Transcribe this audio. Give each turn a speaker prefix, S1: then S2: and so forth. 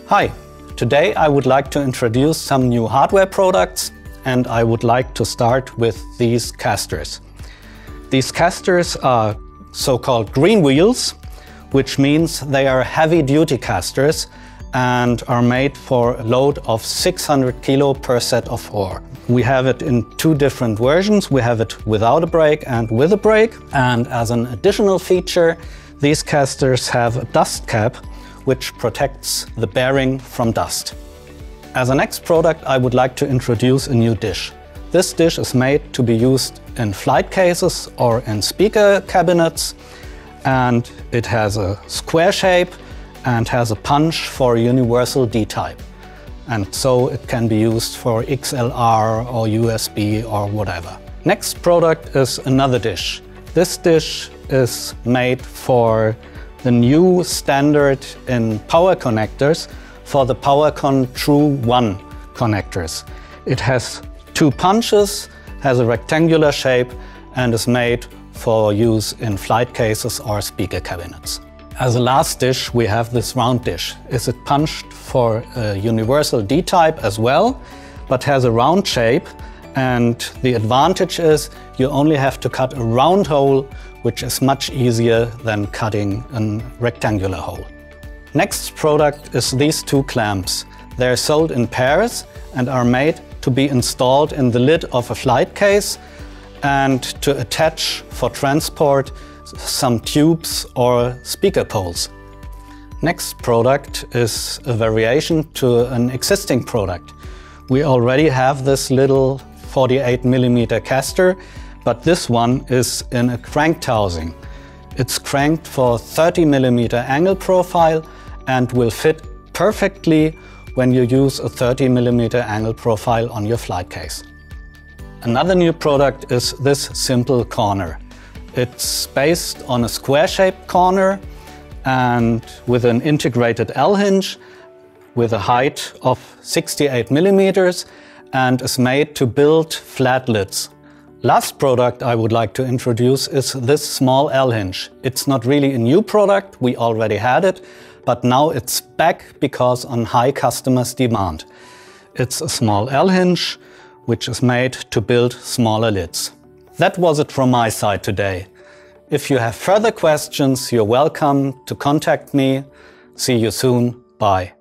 S1: Hi, today I would like to introduce some new hardware products, and I would like to start with these casters. These casters are so-called green wheels, which means they are heavy-duty casters and are made for a load of 600 kilo per set of ore. We have it in two different versions. We have it without a brake and with a brake. And as an additional feature, these casters have a dust cap which protects the bearing from dust. As a next product, I would like to introduce a new dish. This dish is made to be used in flight cases or in speaker cabinets, and it has a square shape and has a punch for universal D-type. And so it can be used for XLR or USB or whatever. Next product is another dish. This dish is made for the new standard in power connectors for the PowerCon True 1 connectors. It has two punches, has a rectangular shape, and is made for use in flight cases or speaker cabinets. As a last dish, we have this round dish. Is it punched for a universal D-type as well, but has a round shape, and the advantage is you only have to cut a round hole, which is much easier than cutting a rectangular hole. Next product is these two clamps. They're sold in pairs and are made to be installed in the lid of a flight case and to attach for transport some tubes or speaker poles. Next product is a variation to an existing product. We already have this little 48mm caster, but this one is in a cranked housing. It's cranked for 30mm angle profile and will fit perfectly when you use a 30mm angle profile on your flight case. Another new product is this simple corner. It's based on a square-shaped corner and with an integrated L-hinge with a height of 68mm and is made to build flat lids. Last product I would like to introduce is this small L-hinge. It's not really a new product, we already had it, but now it's back because on high customers' demand. It's a small L-hinge which is made to build smaller lids. That was it from my side today. If you have further questions, you're welcome to contact me. See you soon. Bye.